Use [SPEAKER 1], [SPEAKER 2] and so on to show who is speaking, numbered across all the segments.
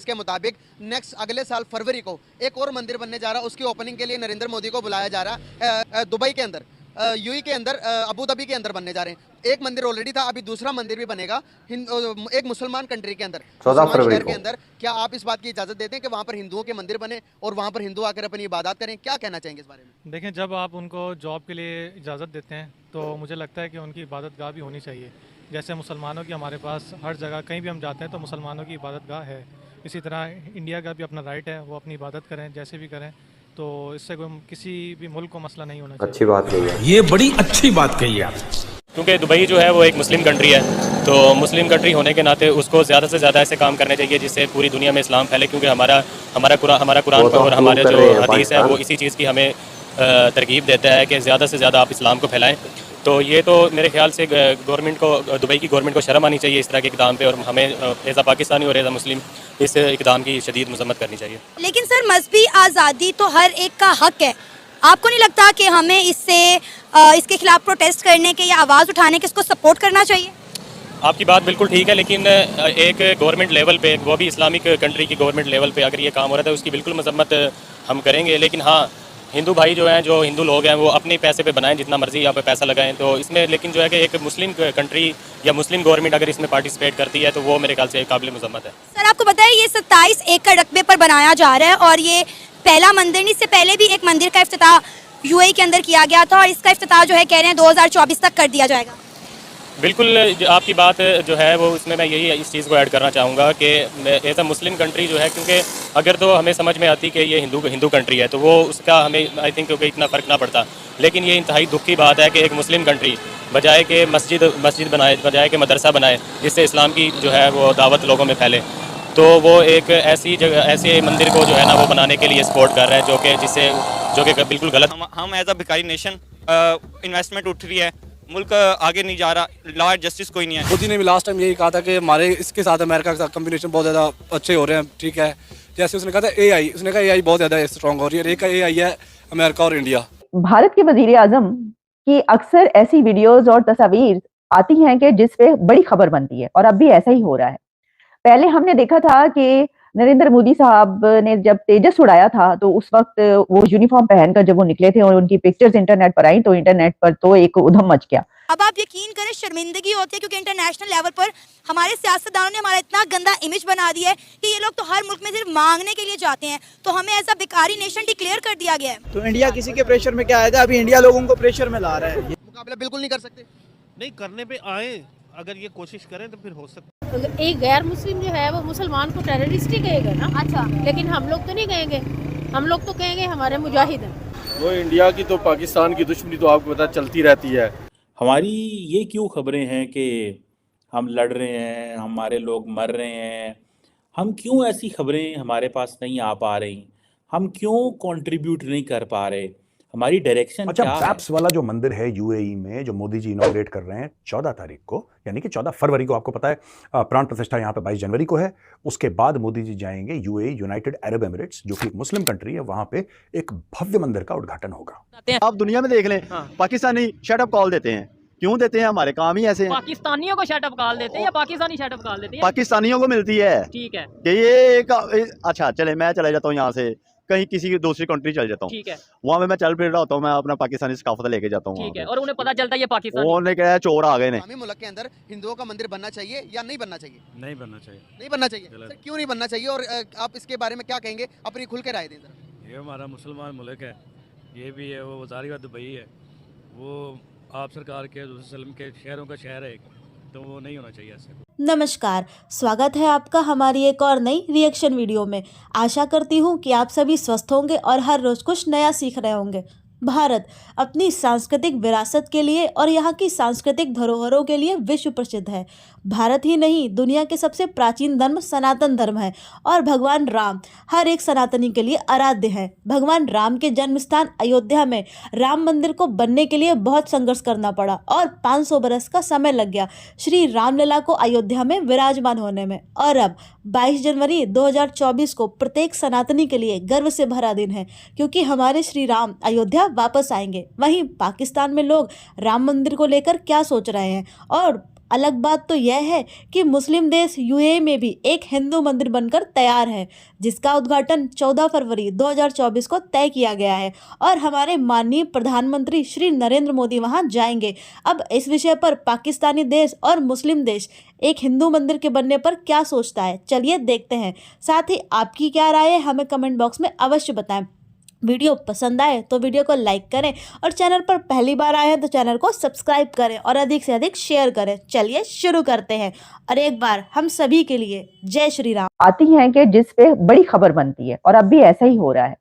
[SPEAKER 1] जिसके मुताबिक नेक्स्ट अगले साल फरवरी को एक और मंदिर बनने जा रहा है। उसकी ओपनिंग के लिए नरेंद्र मोदी को बुलाया जा रहा है दुबई के अंदर, यूएई के अंदर, अबू धाबी के अंदर बनने जा रहे हैं। एक मंदिर ऑलरेडी था, अभी दूसरा मंदिर भी बनेगा एक मुसलमान कंट्री के अंदर,
[SPEAKER 2] 14 फरवरी
[SPEAKER 1] शहर के अंदर। क्या आप इस बात की इजाजत देते हैं कि वहाँ पर हिंदुओं के मंदिर बने और वहाँ पर हिंदू आकर अपनी इबादत करें? क्या कहना चाहेंगे इस बारे में?
[SPEAKER 3] देखें, जब आप उनको जॉब के लिए इजाज़त देते हैं तो मुझे लगता है कि उनकी इबादत गाह भी होनी चाहिए। जैसे मुसलमानों की हमारे पास हर जगह कहीं भी हम जाते हैं तो मुसलमानों की इबादत गाह है, इसी तरह इंडिया का भी अपना राइट है, वो अपनी इबादत करें जैसे भी करें। तो इससे कोई किसी भी मुल्क को मसला नहीं होना चाहिए।
[SPEAKER 2] अच्छी बात कही है,
[SPEAKER 4] ये बड़ी अच्छी बात कही है आप।
[SPEAKER 5] क्योंकि दुबई जो है वो एक मुस्लिम कंट्री है, तो मुस्लिम कंट्री होने के नाते उसको ज़्यादा से ज़्यादा ऐसे काम करने चाहिए जिससे पूरी दुनिया में इस्लाम फैले। क्योंकि हमारा कुरान और हमारे जो हदीस है वो इसी चीज़ की हमें तरगीब देता है कि ज़्यादा से ज़्यादा आप इस्लाम को फैलाएं। तो ये तो मेरे ख्याल से गवर्नमेंट को, दुबई की गवर्नमेंट को शर्म आनी चाहिए इस तरह के इकदाम पे, और हमें एज़ अ पाकिस्तानी और एज़ अ मुस्लिम इस इकदाम की शदीद मजम्मत करनी चाहिए।
[SPEAKER 6] लेकिन सर, मजहबी आज़ादी तो हर एक का हक है। आपको नहीं लगता कि हमें इसके खिलाफ प्रोटेस्ट करने के या आवाज़ उठाने के, इसको सपोर्ट करना चाहिए?
[SPEAKER 5] आपकी बात बिल्कुल ठीक है, लेकिन एक गवर्नमेंट लेवल पे, वो भी इस्लामिक कंट्री की गवर्नमेंट लेवल पे अगर ये काम हो रहा है तो उसकी बिल्कुल मजम्मत हम करेंगे। लेकिन हाँ, हिंदू भाई जो हैं, जो हिंदू लोग हैं, वो अपने पैसे पे बनाएं, जितना मर्जी यहाँ पे पैसा लगाएं। तो इसमें लेकिन जो है कि एक मुस्लिम कंट्री या मुस्लिम गवर्नमेंट अगर इसमें पार्टिसिपेट करती है तो वो मेरे ख्याल से काबिल मजम्मत है।
[SPEAKER 6] सर, आपको पता है ये 27 एकड़ रकबे पर बनाया जा रहा है और ये पहला मंदिर नहीं, इससे पहले भी एक मंदिर का इफ्तिताह यूएई के अंदर किया गया था और इसका इफ्तिताह जो है कह रहे हैं 2024 तक कर दिया जाएगा।
[SPEAKER 5] बिल्कुल, आपकी बात जो है वो इसमें मैं यही इस चीज़ को ऐड करना चाहूँगा कि एज अ मुस्लिम कंट्री जो है, क्योंकि अगर तो हमें समझ में आती कि ये हिंदू कंट्री है तो वो उसका हमें आई थिंक क्योंकि इतना फ़र्क ना पड़ता। लेकिन ये इंतहाई दुख की बात है कि एक मुस्लिम कंट्री बजाय के मस्जिद बनाए, बजाय के मदरसा बनाए जिससे इस्लाम की जो है वो दावत लोगों में फैले, तो वो एक ऐसी जगह, ऐसे मंदिर को जो है ना वो बनाने के लिए सपोर्ट कर रहा है जो कि बिल्कुल गलत।
[SPEAKER 7] हम एज अ भिखारी नेशन, इन्वेस्टमेंट उठ रही है, मुल्क आगे नहीं जा रहा, लॉ एंड जस्टिस कोई नहीं है।
[SPEAKER 8] मोदी ने भी लास्ट टाइम यही कहा था कि हमारे इसके साथ अमेरिका के साथ कम्बिनेशन बहुत ज़्यादा अच्छे हो रहे हैं, ठीक है। जैसे उसने कहा था एआई, उसने कहा एआई बहुत ज़्यादा स्ट्रॉन्ग हो रही है। एक एआई है अमेरिका और इंडिया।
[SPEAKER 9] भारत के वजीर आजम की अक्सर ऐसी वीडियोज और तस्वीर आती हैं कि जिस पे बड़ी खबर बनती है और अब भी ऐसा ही हो रहा है। पहले हमने देखा था कि नरेंद्र मोदी साहब ने जब तेजस उड़ाया था तो उस वक्त वो यूनिफॉर्म पहनकर जब वो निकले थे और उनकी पिक्चर्स इंटरनेट पर आई तो इंटरनेट पर तो एक उधम मच गया।
[SPEAKER 6] अब आप यकीन करें, शर्मिंदगी होती है क्योंकि इंटरनेशनल लेवल पर हमारे सियासतदानों ने हमारा इतना गंदा इमेज बना दिया है कि ये लोग तो हर मुल्क में सिर्फ मांगने के लिए जाते हैं, तो हमें एज अ भिखारी नेशन डिक्लेयर कर दिया गया है।
[SPEAKER 10] तो इंडिया किसी के प्रेशर में क्या आएगा? अभी इंडिया लोगों को प्रेशर में ला रहा है।
[SPEAKER 1] मुकाबला बिल्कुल नहीं कर सकते,
[SPEAKER 11] नहीं करने पे आए, अगर ये कोशिश करें तो फिर हो सकता है।
[SPEAKER 12] एक गैर मुस्लिम जो है वो मुसलमान को टेररिस्ट ही कहेगा ना। अच्छा, लेकिन हम लोग तो नहीं कहेंगे, हम लोग तो कहेंगे हमारे मुजाहिद हैं।
[SPEAKER 13] वो इंडिया की तो पाकिस्तान की दुश्मनी तो आपको पता चलती रहती है।
[SPEAKER 14] हमारी ये क्यों खबरें हैं कि हम लड़ रहे हैं, हमारे लोग मर रहे हैं, हम क्यों ऐसी खबरें हमारे पास नहीं आ पा रही, हम क्यों कंट्रीब्यूट नहीं कर पा रहे, हमारी डायरेक्शन क्या है?
[SPEAKER 15] बैप्स वाला जो मंदिर है यूएई में जो मोदी जी इनॉग्रेट कर रहे हैं 14 तारीख को, यानी कि 14 फरवरी को, आपको पता है प्राण प्रतिष्ठा यहाँ पे 22 जनवरी को है। उसके बाद मोदी जी जाएंगे यूएई, यूनाइटेड अरब एमिरेट्स, जो कि एक मुस्लिम कंट्री है, वहां पे एक भव्य मंदिर का उद्घाटन होगा।
[SPEAKER 16] आप दुनिया में देख लें, पाकिस्तानी शट अप कॉल देते हैं। क्यों देते हैं? हमारे काम ही ऐसे हैं।
[SPEAKER 12] पाकिस्तानियों को शट अप कॉल देते हैं या पाकिस्तानी शट अप कॉल देते हैं?
[SPEAKER 16] पाकिस्तानियों को मिलती है।
[SPEAKER 12] ठीक है,
[SPEAKER 16] ये अच्छा चले, मैं चला जाता हूँ यहाँ से कहीं किसी की दूसरी कंट्री चल जाता हूँ,
[SPEAKER 12] ठीक है,
[SPEAKER 16] वहाँ पे मैं चल फिर रहा होता हूँ, मैं अपना पाकिस्तानी सकाफत लेके जाता हूँ,
[SPEAKER 12] ठीक है, और उन्हें पता चलता है ये पाकिस्तान,
[SPEAKER 16] उन्होंने कहा चोर आ गए ने।
[SPEAKER 1] मुल्क के अंदर हिंदुओं का मंदिर बनना चाहिए या नहीं बनना चाहिए?
[SPEAKER 11] नहीं बनना चाहिए।
[SPEAKER 1] नहीं बनना चाहिए? सर, क्यों नहीं बनना चाहिए और आप इसके बारे में क्या कहेंगे? अपनी खुल के राय दें जरा।
[SPEAKER 11] ये हमारा मुसलमान मुल्क है, ये भी है, वो जारी बात दुबई है, वो आप सरकार के वसल्लम के शहरों का शहर है, तो वो नहीं होना चाहिए ऐसे।
[SPEAKER 17] नमस्कार, स्वागत है आपका हमारी एक और नई रिएक्शन वीडियो में। आशा करती हूँ कि आप सभी स्वस्थ होंगे और हर रोज़ कुछ नया सीख रहे होंगे। भारत अपनी सांस्कृतिक विरासत के लिए और यहाँ की सांस्कृतिक धरोहरों के लिए विश्व प्रसिद्ध है। भारत ही नहीं, दुनिया के सबसे प्राचीन धर्म सनातन धर्म है और भगवान राम हर एक सनातनी के लिए आराध्य हैं। भगवान राम के जन्म स्थान अयोध्या में राम मंदिर को बनने के लिए बहुत संघर्ष करना पड़ा और 500 बरस का समय लग गया श्री रामलला को अयोध्या में विराजमान होने में। और अब 22 जनवरी 2024 को प्रत्येक सनातनी के लिए गर्व से भरा दिन है, क्योंकि हमारे श्री राम अयोध्या वापस आएंगे। वहीं पाकिस्तान में लोग राम मंदिर को लेकर क्या सोच रहे हैं और अलग बात तो यह है कि मुस्लिम देश यूएई में भी एक हिंदू मंदिर बनकर तैयार है, जिसका उद्घाटन 14 फरवरी 2024 को तय किया गया है और हमारे माननीय प्रधानमंत्री श्री नरेंद्र मोदी वहां जाएंगे। अब इस विषय पर पाकिस्तानी देश और मुस्लिम देश एक हिंदू मंदिर के बनने पर क्या सोचता है, चलिए देखते हैं। साथ ही आपकी क्या राय है हमें कमेंट बॉक्स में अवश्य बताएं। वीडियो पसंद आए तो वीडियो को लाइक करें और चैनल पर पहली बार आए हैं तो चैनल को सब्सक्राइब करें और अधिक से अधिक शेयर करें। चलिए शुरू करते हैं और एक बार हम सभी के लिए जय श्री राम।
[SPEAKER 9] आती हैं कि जिस पे बड़ी खबर बनती है और अब भी ऐसा ही हो रहा है।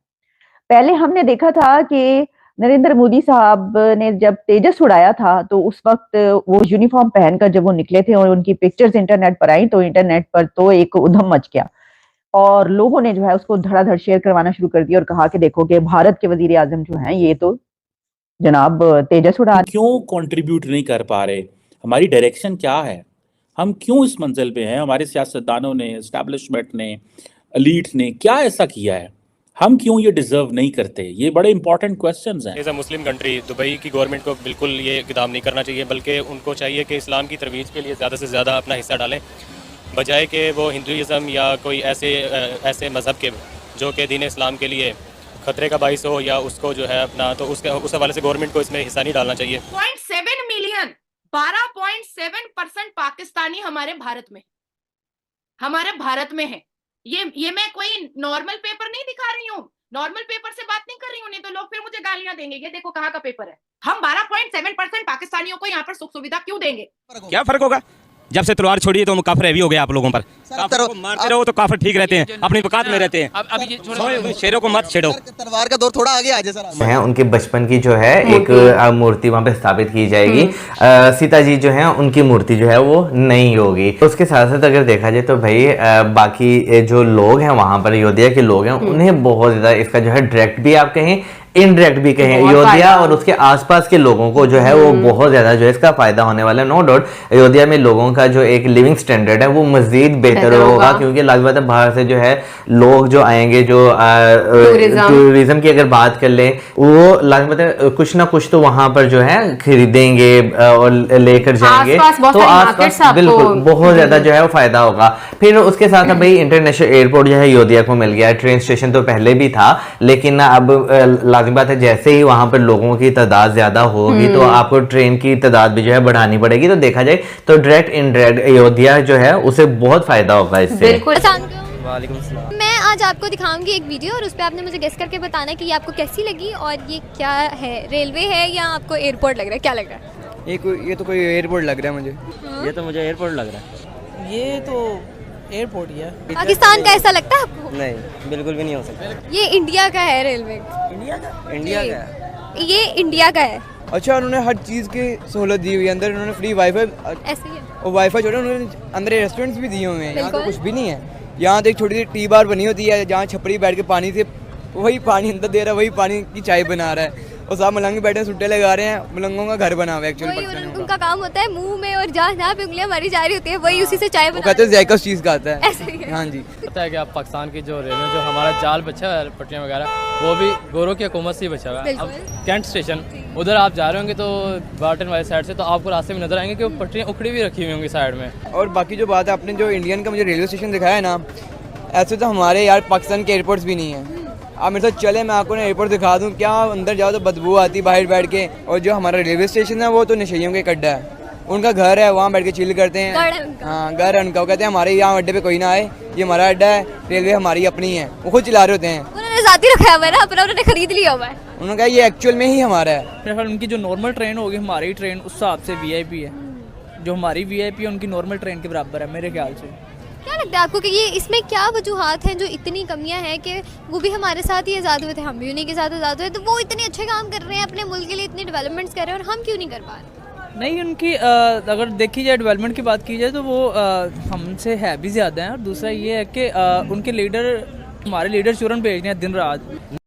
[SPEAKER 9] पहले हमने देखा था कि नरेंद्र मोदी साहब ने जब तेजस उड़ाया था तो उस वक्त वो यूनिफॉर्म पहनकर जब वो निकले थे और उनकी पिक्चर्स इंटरनेट पर आई तो इंटरनेट पर तो एक उधम मच गया और लोगों ने जो है उसको धड़ाधड़ शेयर करवाना शुरू कर दिया और कहा कि देखो कि भारत के वजीर आजम जो हैं ये तो जनाब तेजस उड़ा।
[SPEAKER 14] क्यों कंट्रीब्यूट नहीं कर पा रहे? हमारी डायरेक्शन क्या है? हम क्यों इस मंजिल पे हैं? हमारे सियासतदानों ने, एस्टैब्लिशमेंट ने, एलीट ने क्या ऐसा किया है? हम क्यों ये डिजर्व नहीं करते? ये बड़े इंपॉर्टेंट क्वेश्चंस हैं।
[SPEAKER 5] As a Muslim country Dubai की गवर्नमेंट को बिल्कुल ये इक़दाम नहीं करना चाहिए, बल्कि उनको चाहिए कि इस्लाम की तरवीज के लिए ज़्यादा से ज़्यादा अपना हिस्सा डालें, बजाय कि वो हिंदुइज़म या कोई ऐसे मज़हब के जो कि दीन इस्लाम के लिए ख़तरे का बाइस हो या उसको जो है अपना, तो उस हवाले से गवर्नमेंट को इसमें हिस्सा नहीं डालना चाहिए।
[SPEAKER 2] 0.7 मिलियन 12.7% पाकिस्तानी हमारे भारत में है। ये मैं कोई नॉर्मल पेपर नहीं दिखा रही हूँ, नॉर्मल पेपर से बात नहीं कर रही हूँ, नहीं तो लोग फिर मुझे गालियां देंगे। ये देखो कहाँ का पेपर है। हम 12.7% पाकिस्तानियों को यहाँ पर सुख सुविधा क्यों देंगे?
[SPEAKER 7] क्या फर्क होगा? जब से तलवार छोड़ी है तो काफिर हैवी हो गए आप लोगों पर। काफिरों को मारते रहो तो काफिर ठीक रहते हैं, अपनी औकात में रहते हैं। अब शेरों को मत छेड़ो।
[SPEAKER 1] तलवार का दौर थोड़ा आगे आ जाए सर।
[SPEAKER 18] है उनके बचपन की जो है एक मूर्ति वहाँ पे स्थापित की जाएगी। सीता जी जो है उनकी मूर्ति जो है वो नहीं होगी। उसके साथ साथ अगर देखा जाए तो भाई बाकी जो लोग हैं वहाँ पर अयोध्या के लोग हैं उन्हें बहुत ज्यादा इसका जो है डायरेक्ट भी आप कहें इनडायरेक्ट भी कहें अयोध्या और उसके आसपास के लोगों को जो है वो बहुत ज्यादा जो है इसका फायदा होने वाला है। नो डाउट अयोध्या में लोगों का जो एक लिविंग स्टैंडर्ड है वो मजीद बेहतर होगा, क्योंकि लाजमी बात है बाहर से जो है लोग जो आएंगे, जो टूरिज्म की अगर बात कर लें वो लाजमी बात है कुछ ना कुछ तो वहां पर जो है खरीदेंगे और लेकर जाएंगे, तो आसपास बिल्कुल बहुत ज्यादा जो है वो फायदा होगा। फिर उसके साथ भाई इंटरनेशनल एयरपोर्ट जो है अयोध्या को मिल गया, ट्रेन स्टेशन तो पहले भी था, लेकिन अब बात है जैसे ही वहां पर लोगों की तादाद ज्यादा होगी तो आपको ट्रेन की तादाद भी जो है बढ़ानी पड़ेगी। तो देखा जाए तो डायरेक्ट इनडायरेक्ट अयोध्या जो है उसे बहुत फायदा होगा इससे।
[SPEAKER 19] मैं आज आपको दिखाऊंगी एक वीडियो और उस पर आपने मुझे गेस करके बताना कि ये आपको कैसी लगी और ये क्या है, रेलवे है या आपको एयरपोर्ट लग रहा है, क्या लग रहा है?
[SPEAKER 10] ये तो कोई एयरपोर्ट लग रहा है मुझे।
[SPEAKER 18] ये तो मुझे एयरपोर्ट लग रहा है।
[SPEAKER 10] ये तो एयरपोर्ट ही है।
[SPEAKER 19] पाकिस्तान का ऐसा लगता है आपको?
[SPEAKER 18] नहीं, बिल्कुल भी नहीं हो सकता।
[SPEAKER 19] ये इंडिया का है रेलवे।
[SPEAKER 10] इंडिया का?
[SPEAKER 19] ये इंडिया का है।
[SPEAKER 10] अच्छा, उन्होंने हर चीज़ की सहूलत दी हुई है अंदर। उन्होंने फ्री वाईफाई
[SPEAKER 19] ऐसे ही है।
[SPEAKER 10] और वाईफाई छोड़े उन्होंने अंदर रेस्टोरेंट्स भी दिए हुए हैं। यहाँ तो कुछ भी नहीं है। यहाँ तो एक छोटी सी टी बार बनी होती है जहाँ छपड़ी बैठ के पानी से वही पानी अंदर दे रहा है, वही पानी की चाय बना रहा है और साहब मलंग बैठे सुट्टे लगा रहे हैं। मलंगों का घर बना हुआ है एक्चुअली।
[SPEAKER 19] उनका काम होता है मुंह में और जहाँ पे उंगलियां मारी जा रही होती है वही उसी से चाय बना।
[SPEAKER 10] कहते हैं जायका उस चीज़ का आता है।
[SPEAKER 19] ऐसे ही है।
[SPEAKER 10] हाँ जी।
[SPEAKER 20] पता है कि आप पाकिस्तान की जो रेलवे जो हमारा जाल बचा है पटरियाँ वगैरह वो भी गोरों की हुकूमत से ही बचा हुआ है। अब कैंट स्टेशन उधर आप जा रहे होंगे तो बार्टन वाली साइड से तो आपको रास्ते में नजर आएंगे कि वो पटरियाँ उखड़ी भी रखी हुई होंगी साइड में।
[SPEAKER 10] और बाकी जो बात है आपने जो इंडियन का मुझे रेलवे स्टेशन दिखाया है ना, ऐसे तो हमारे यार पाकिस्तान के एयरपोर्ट्स भी नहीं है। आप मेरे साथ चले, मैं आपको एयरपोर्ट दिखा दूं। क्या अंदर जाओ तो बदबू आती बाहर बैठ के। और जो हमारा रेलवे स्टेशन है वो तो नशेइयों के अड्डा है, उनका घर है, वहाँ बैठ के चिल करते हैं। हाँ, घर है उनका। वो कहते हैं हमारे यहाँ अड्डे पे कोई ना आए, ये हमारा अड्डा है, रेलवे हमारी अपनी है। वो खुद चला रहे होते हैं।
[SPEAKER 19] उन्होंने ज़ाती रखा हुआ है ना अपना, उन्होंने खरीद लिया हुआ है।
[SPEAKER 10] उन्होंने कहा ये एक्चुअल में ही हमारा है।
[SPEAKER 20] उनकी जो नॉर्मल ट्रेन होगी हमारी ट्रेन उस हिसाब से VIP है, जो हमारी VIP है उनकी नॉर्मल ट्रेन के बराबर है मेरे ख्याल से।
[SPEAKER 19] क्या लगता है आपको कि ये इसमें क्या वजूहात हैं जो इतनी कमियां हैं कि वो भी हमारे साथ ही आज़ाद हुए थे, हम भी उन्हीं के साथ आज़ाद हुए, तो वो इतने अच्छे काम कर रहे हैं अपने मुल्क के लिए, इतनी डेवलपमेंट्स कर रहे हैं और हम क्यों नहीं कर पा रहे?
[SPEAKER 20] नहीं, उनकी अगर देखी जाए डेवलपमेंट की बात की जाए तो वो हमसे है भी ज़्यादा है। और दूसरा ये है कि उनके लीडर, हमारे लीडर चूरन भेज रहे हैं दिन रात।